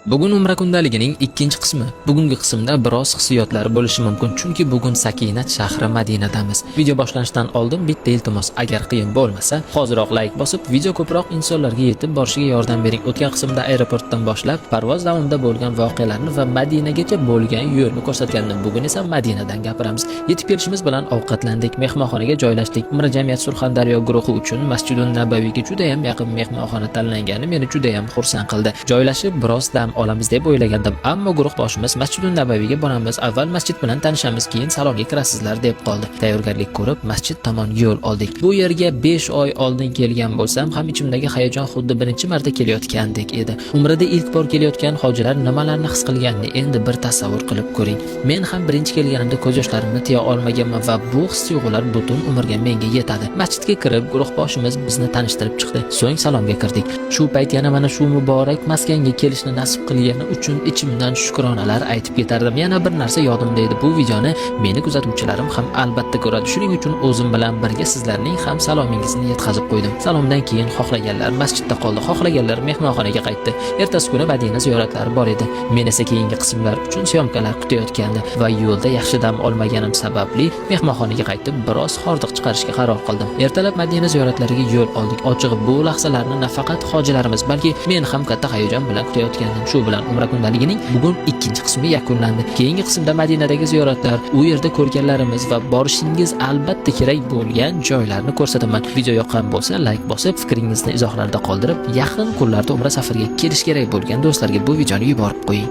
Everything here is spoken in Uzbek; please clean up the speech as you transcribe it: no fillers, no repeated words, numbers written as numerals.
Bugun Umra kundaligining ikkinchi qismi. Bugungi qismda biroz hissiyotlar bo'lishi mumkin, chunki bugun Sakinat shahri Madinadamiz. Video boshlanishidan oldin bitta iltimos, agar qiyin bo'lmasa, hoziroq like bosib, video ko'proq insonlarga yetib borishiga yordam bering. O'tgan qismda aeroportdan boshlab parvoz davomida bo'lgan voqealarni va Madinagacha bo'lgan yo'lni ko'rsatgandim. Bugun esa Madinadan gapiramiz. Yetib kelishimiz bilan ovqatlandik, mehmonxonaga joylashdik. Umra jamiyat Surxondaryo guruhi uchun Masjidun Nabaviyga juda ham yaqin mehmonxona tanlangani meni juda ham xursand qildi. Joylashib biroz dam olamiz deb o'ylagandim, ammo guruh boshimiz Masjidun Nabaviyga boramiz, avval masjid bilan tanishamiz, keyin salonga kirasizlar deb qoldi. Tayyorgarlik ko'rib masjid tomon yo'l oldik. Bu yerga 5 oy oldin kelgan bo'lsam ham ichimdagi hayajon xuddi birinchi marta kelayotgandek edi. Umrada ilk bor kelayotgan hojilar nimalarni his qilganini endi bir tasavvur qilib ko'ring. Men ham birinchi kelganimda ko'z yoshlarimni tiya olmaganman va bu his-tuyg'ular butun umrga menga yetadi. Masjidga kirib, guruh boshimiz bizni tanishtirib chiqdi. So'ng salomga kirdik. Shu payt yana mana shu muborak maskanga kelishni nasib qilgani uchun ichimdan shukronalar aytib ketardim. Yana bir narsa yodimda edi. Bu videoni meni kuzatuvchilarim ham albatta ko'radi. Shuning uchun o'zim bilan birga sizlarning ham salomingizni yetkazib qo'ydim. Salomdan keyin xohlaganlar masjidda qoldi, xohlaganlar mehmonxonaga qaytdi. Ertasi kuni Madina ziyoratlari bor edi. Men esa keyingi qismlar uchun syomkalar kutayotgandi va yo'lda yaxshi dam olmaganim sababli mehmonxonaga qaytib biroz hordiq chiqarishga qaror qildim. Ertalab Madina ziyoratlariga yo'l oldik. Ochig'i bu lahzalarni nafaqat hojilarimiz, balki men ham katta hayajon bilan kutayotgandim. Shu bilan Umra kundaligining bugun ikkinchi qismi yakunlandi. Keyingi qismda Madinadagi ziyoratlar, u yerda ko'rganlarimiz va borishingiz albatta kerak bo'lgan joylarni ko'rsataman. Video yoqqan bo'lsa, like bosib, fikringizni izohlarda qoldirib, yaqin kunlarda Umra safariga kelish kerak bo'lgan do'stlarga bu videoni yuborib qo'ying.